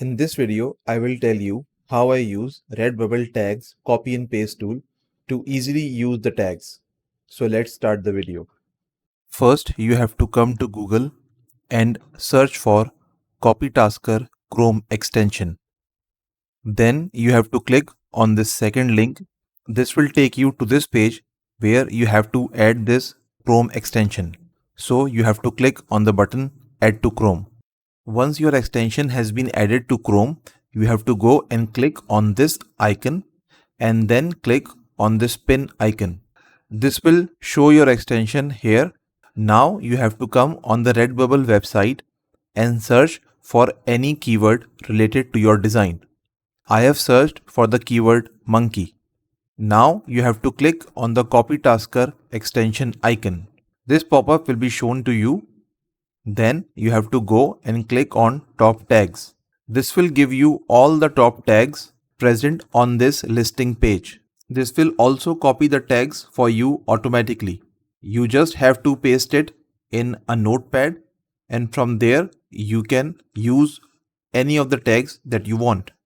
In this video, I will tell you how I use Redbubble tags copy and paste tool to easily use the tags. So let's start the video. First, you have to come to Google and search for Copytasker Chrome extension. Then you have to click on this second link. This will take you to this page where you have to add this Chrome extension. So you have to click on the button Add to Chrome. Once your extension has been added to Chrome, you have to go and click on this icon and then click on this pin icon. This will show your extension here. Now you have to come on the Redbubble website and search for any keyword related to your design. I have searched for the keyword monkey. Now you have to click on the Copytasker extension icon. This pop-up will be shown to you. Then you have to go and click on top tags. This will give you all the top tags present on this listing page. This will also copy the tags for you automatically. You just have to paste it in a notepad, and from there you can use any of the tags that you want.